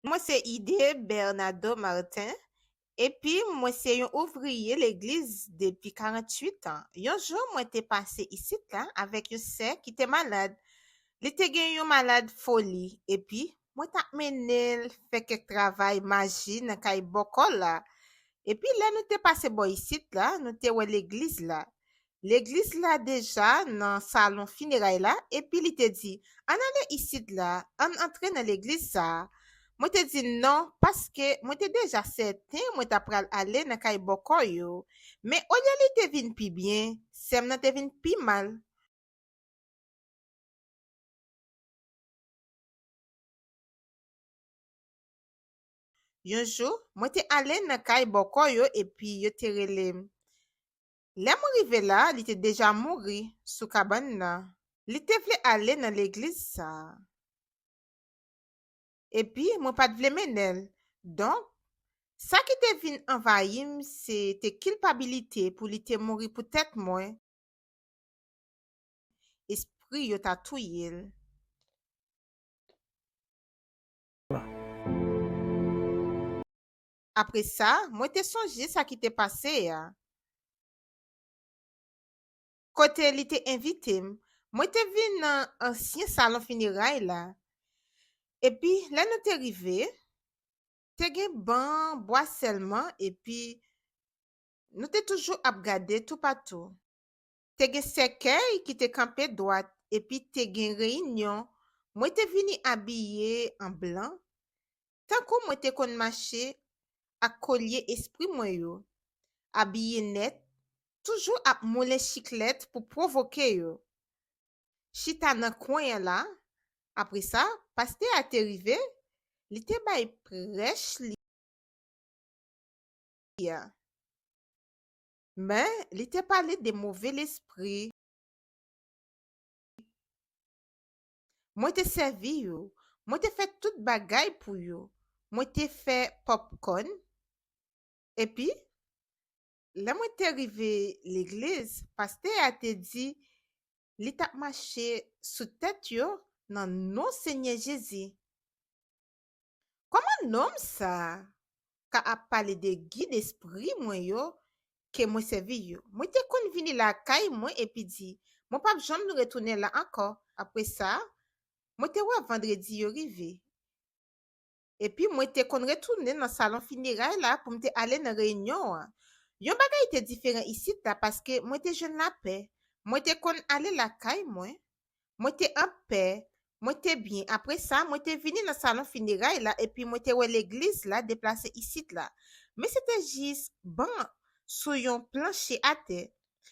Moi, c'est Idée Bernardo Martin. Et puis, moi, c'est un ouvrier l'église depuis 48 ans. Un jour, moi, t'ai passé ici, là, avec un sœur qui était malade. Il était une malade folie. Et puis, moi, t'as mené, fait quelques travail magie dans kay boko là. Et puis, là, nous t'ai passé bon ici, là, nous t'ai ouais l'église là. L'église là, déjà, dans le salon funéraire là. Et puis, il te dit, on allait ici, là, on entre dans l'église ça. Moi, te dit non, parce que moi, te déjà certain, moi, t'as pral aller dans kay boko yo. Mais, au lieu, il te vin pi bien, c'est maintenant te vin pi mal. Un jour, moi, te allé dans kay boko yo, et puis, yo te relem. Là, moi, rive là, il était déjà mouru, sous cabane là. Il te vle aller dans l'église ça. Et puis, moi, pas de vle menel. Donc, ça qui te vin envahim, c'est tes culpabilité pour li te mourir peut-être moins. Esprit yo t'a touye. Après ça, moi, te songe ça qui t'est passé ya. Côté li te invité, moi, te vin dans ancien salon funéraire là. Et puis, là, nous te rivé, te gen ban, bois seulement, et puis, nous te toujours ap gade tout partout. Te gen sekey qui te campé droite, et puis te gen réunion. Moi, te vini habillé en blanc. Tant que moi te kon marché à collier esprit moi yo. Habillé net, toujours ap moule chiclette pour provoquer yo. Chita nan coin là. Après ça, pasteur a te rivé, li te bay prêche li ya. Mais, li te parlé de mauvais l'esprit. Moi te servi yo. Moi te fait toute bagaille pour yo. Moi te fait popcorn. Et puis, là moi te arrivé l'église, pasteur a te dit, li t'a marché sous tête yo, dans non Seigneur Jésus. Comment nom ça? Ka a parlé de guide d'esprit moi yo, que moi servi yo. Moi te kon vini la caille moi et puis dit, mon pas jamais nous retourner là encore. Après ça, moi te ouais vendredi yo rivé. Et puis, moi, te kon retourner dans le salon funéraire là pour me aller dans la réunion. Yon bagay était différent ici là parce que moi, te jeune la paix. Moi, te kon aller la caille, moi. Moi, te en paix. Moi, te bien. Après ça, moi, te venu dans le salon funéraire là et puis moi, te ouais l'église là déplacé ici là. Mais c'était juste bon sur yon plancher à terre.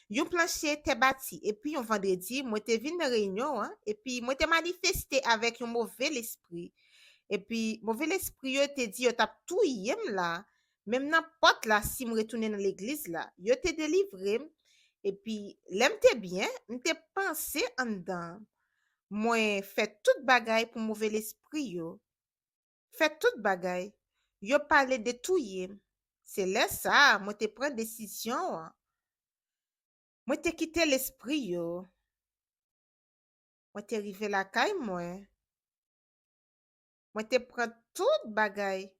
Yon plancher était bâti. Et puis, un vendredi, moi, te venu dans la réunion hein, et puis moi, te manifesté avec un mauvais esprit. Et puis, mauvais esprit, yo te dit, yo t'a tout yem là. Même n'importe là, si me retourner dans l'église là, yo te délivré. Et puis, l'aime te bien, m'te pensé en dedans. Moi, fait toute bagaille pour mauvais esprit yo. Fait toute bagaille. Yo parlé de tout yem. C'est là ça, moi te prends décision. Hein. Moi te quitté l'esprit yo. Moi te rivé la caille moi. Moi te prends toute bagaille.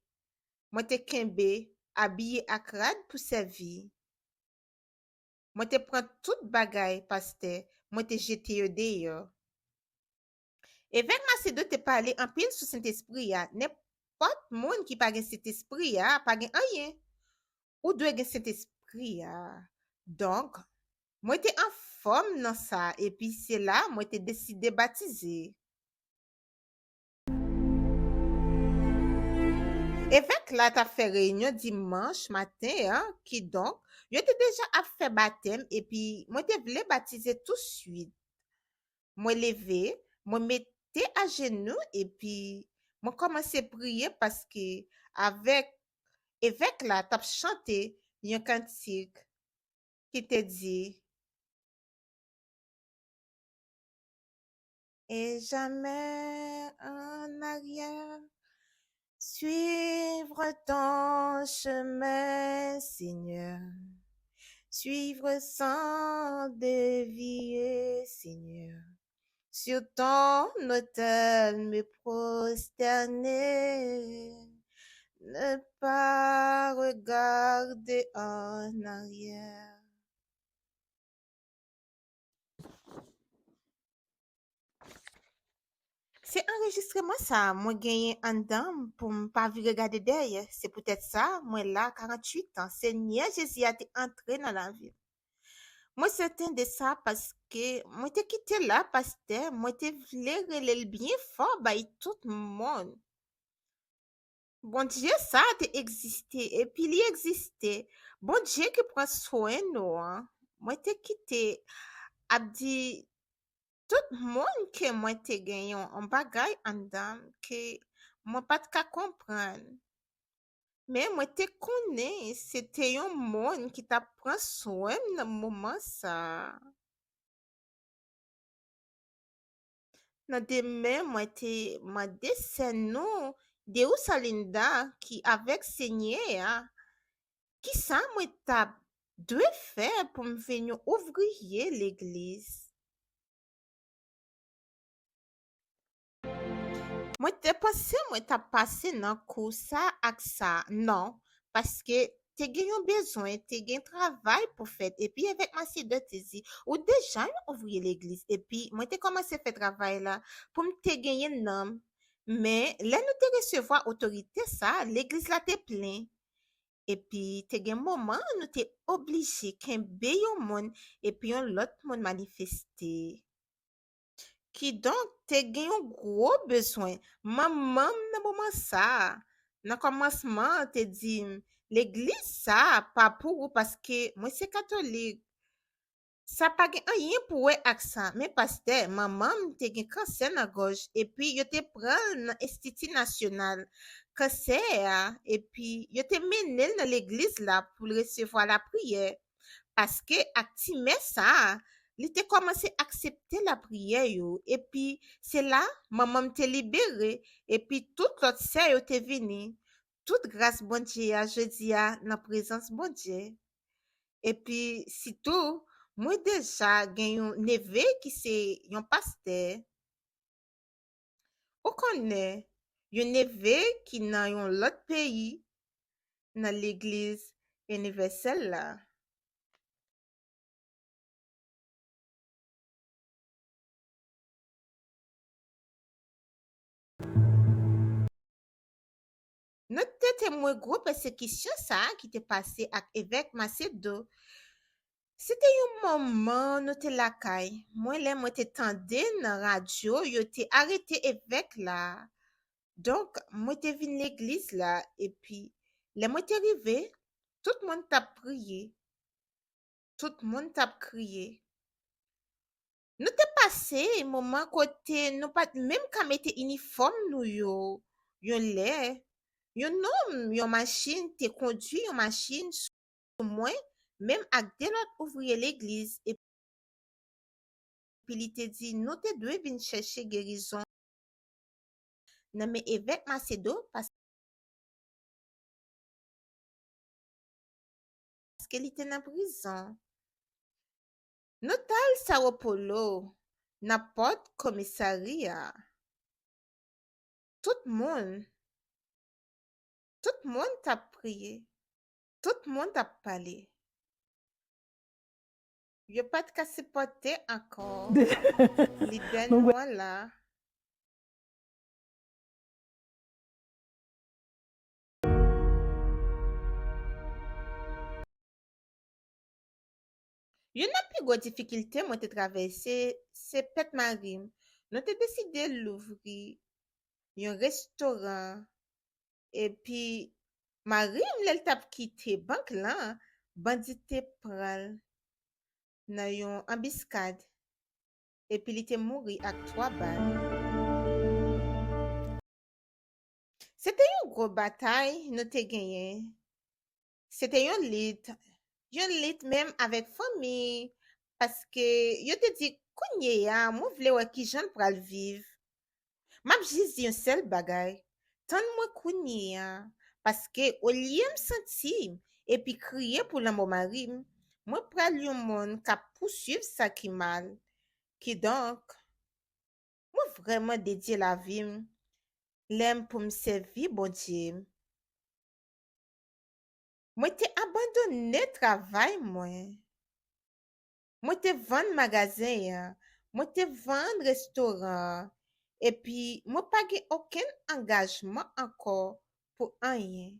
Moi te kembe, habillé ak rad pour servir. Moi te prends toute bagaille, pasteur. Moi te jeté yo dehors. Évêque Macedo te parlé en pile sous Saint-Esprit ya. N'importe monde qui pas gen Saint-Esprit ya, pas gen rien. Ou doit gen Saint-Esprit ya. Donc, moi te en forme dans ça. Et puis c'est là, moi te décidé baptiser. Évêque là t'a fait réunion dimanche matin, hein, qui donc, yo te déjà a fait baptême et puis moi te voulais baptiser tout de suite. Moi levé, moi mettais à genoux et puis moi commençais à prier parce que avec évêque là t'as chanté un cantique qui te dit et jamais en arrière suivre ton chemin, Seigneur. Suivre sans dévier, Seigneur. Sur ton autel me prosterner. Ne pas regarder en arrière. C'est enregistrement ça, moi gagné en dedans pour ne pas regarder derrière. C'est peut-être ça, moi là, 48 ans. Seigneur Jésus a été entré dans la vie. Moi, certain de ça parce que moi, t'ai quitté là, pasteur. Moi, t'ai voulu le bien fort, by tout le monde. Bon Dieu, ça a existé. Et puis, il existait. Bon Dieu qui prend soin de nous, hein. Moi, t'ai quitté. A dit, tout le monde que moi, t'ai gagné un bagage en dedans que moi, pas de qu'à comprendre. Mais moi, t'ai connais, c'était un monde qui t'a pris soin dans le moment ça. Nan demain, moi dessin nous de où Salinda qui avec Seigneur, qui ça moi t'a dû faire pour me venir ouvrir l'église. Moi t'ai pensé moi t'as passé dans cours ça ak ça. Non, parce que t'es gagné besoin, t'es gagné travail pour faire. Et puis avec ma sœur de dit, ou déjà ouvrir l'église. Et puis moi t'ai commencé à faire travail là pour me te gagner nom. Mais là nous te recevoir autorité ça, l'église là t'es plein. Et puis t'es gagné moment nous t'es obligé qu'un beau monde et puis un l'autre monde manifester. Qui donc te gen yon gros besoin. Maman nan mouman sa. Nan komanseman te di, l'église sa pa pou ou paske mwen se katolik. Sa pa gen anyen pou we ak sa. Men paste, maman te gen kanser nan goj. E pi yo te pran nan estiti nasyonal. Kanser a. E pi yo te menel nan l'église la pou recevoir la prière. Paske ak ti mè sa, li te komanse aksepte la prière yo. E pi, se la, maman te libere. E pi, tout lot se yo te vini. Tout grâce bon Dieu a, je dis a, nan présence bon Dieu. E pi, si tou, mwen deja gen yon neve ki se yon pasteur. Ou konnen, yon neve ki nan yon lot peyi, nan l'église universelle la. Notre témoin gros persécution ça qui t'est passé avec évêque Macedo. C'était un moment nous te la caille. Moi là moi t'entendais dans radio, yo t'ai arrêté évêque là. Donc moi t'ai venu l'église là et puis là moi t'es arrivé, tout le monde t'a prié, tout le monde t'a crié. Nous t'es passé moment côté nous pas même qu'à mettre uniforme nous yo l'air. Yon nom, yon machine te conduit yon machine sur moi, même ak de l'autre ouvrier l'église. Et puis il te dit, nous te devons venir chercher guérison. Non mais évêque Macedo parce qu'il était en prison. Nous tal Sao Paulo, n'importe commissariat. Tout le monde t'a prié, tout le monde t'a parlé. Yo pas de qu'à se porter encore. Les derniers là. Yon a plus gros difficulté moi te traverser, c'est Pet Marim. Nous te décidé l'ouvrir un restaurant et puis Marim l'elle t'a quitté banque là, bandit te pral dans yon embuscade et puis il était mouru avec 3 balles. C'était une grosse bataille nous te gagné. C'était un lit même avec famille parce que yo te dit kounye ya, moi vle wè ki jan pral vivre. Map jis di yon sel bagay, tan mwen kounye ya, paske o liye m senti, epi kriye pou lan mou marim, mwen pral yon moun ka poursuiv sa ki mal, ki donk, mwen vreman dedye la vim, lem pou m servi bon Dieu. Mwen te abandone travay mwen. Mwen te vend magasin ya. Mwen te vend restaurant. Epi, mwen pa gen oken engajman ankor pou anyen.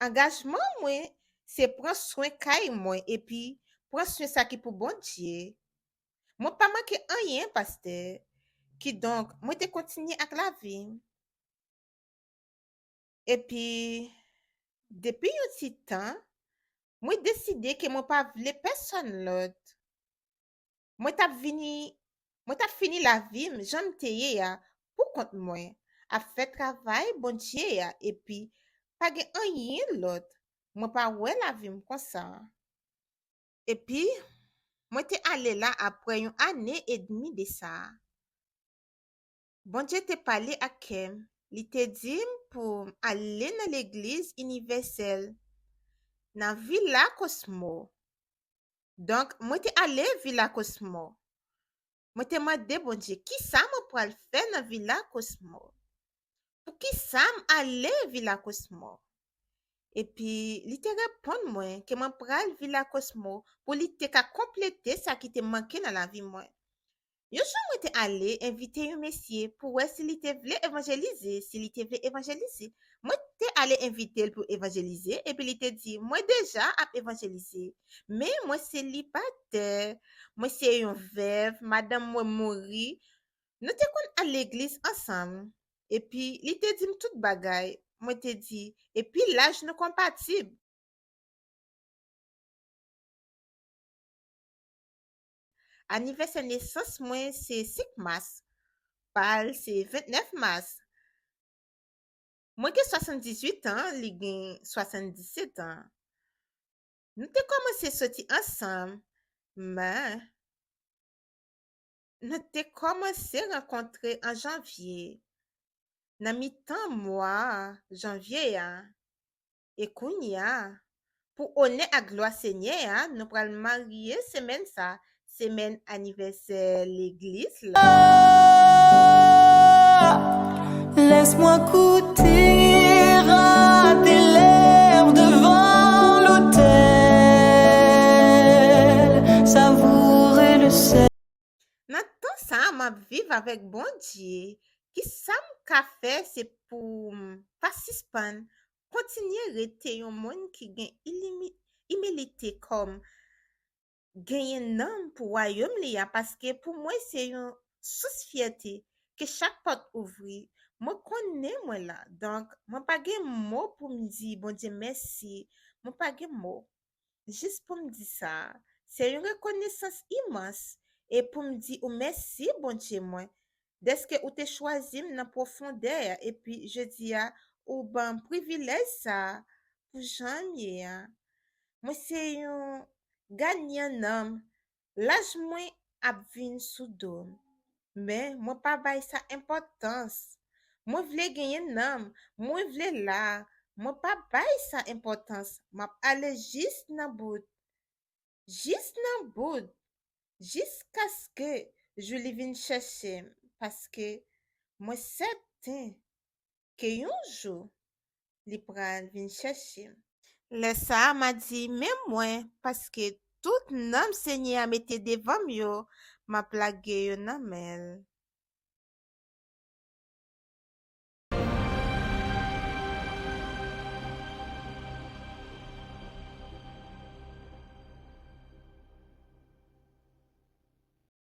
Engajman mwen se pran soin kay mwen epi pran soin sa ki pou bon Dieu. Mwen pa manke anyen, pasteur. Ki donk, mwen te kontinye ak la vi. Epi, depi yon ti tan, mwen deside ke mwen pa vle person lot. Mwen tap fini la vi jan teye ya pou kont mwen. A fe travay bon Dieu ya epi pa gen anyen lot. Mwen pa wè la vi konsa. Epi, mwen te ale la apre yon ane et demi de sa. Bon Dieu te pale akem. Li te dim pou ale nan l'Eglise universelle nan Villa Cosmo. Donk, mwen te ale Villa Cosmo. Mwen te mande bon Dieu, ki sa mwen pral fè nan Villa Cosmo? Pou ki sa m ale Villa Cosmo? Epi, li te repon mwen ke mwen pral Villa Cosmo pou li te ka komplete sa ki te manke nan la vi mwen. Yon jour mwen te ale invite yon mesye pou wè si li te vle evangelize. Mwen te ale invite l pou evangelize epi li te di, mwen deja ap evangelize. Men mwen se lipateur, mwen se yon vev, madame mwen mouri. Nou te kon al l'eglis ansam. Epi li te di m tout bagay. Mwen te di, epi l'aj nou kompatib. Anniversaire naissance mwen se 5 mars. Pal se 29 mars. Mwen gen 78 an, li gen 77 an. Nou te komanse soti ansam, men nou te komanse renkontre an janvye. Nan mi tan mwa janvye ya. E koun ya, pou one a gloa Seigneur ya, nou pral marye semen sa. Semaine anniversaire l'église là. Laisse-moi goûter à tes lèvres devant l'autel, savourer le sel. Nan tan sa, m'a vive avec bon Dieu. Ki sa m ka fè, c'est pour participant, continuer rete yon moun ki gen humilité comme genyen nan pou royaume li ya, paske pou mwen se yon sous fierté ke chak pot ouvri. Mwen konnen mwen la, donk mwen pa gen mot pou m di bon Dieu merci. Mwen pa gen mot. Juste pou m di sa, se yon reconnaissance immense et pou m di ou merci bon Dieu mwen. Deske ou te chwazim nan profondeur et puis je di ya ou ban privilège sa pou janye ya. Mwen se yon ganyan nam, laj mwen ap vin sou dom. Men, mwen pa bay sa importans. Mwen vle genyen nam, mwen vle la, mwen pa bay sa importans. Mwen ale jist nan bout. Jist nan bout. Jist kaske joli vin cheshe. Paske mwen certain ke yon jou li pral vin cheshe. Le sa m'a di, men mwen, paske tout nam Seigneur mette devan yo, m'a plage yo nan mel.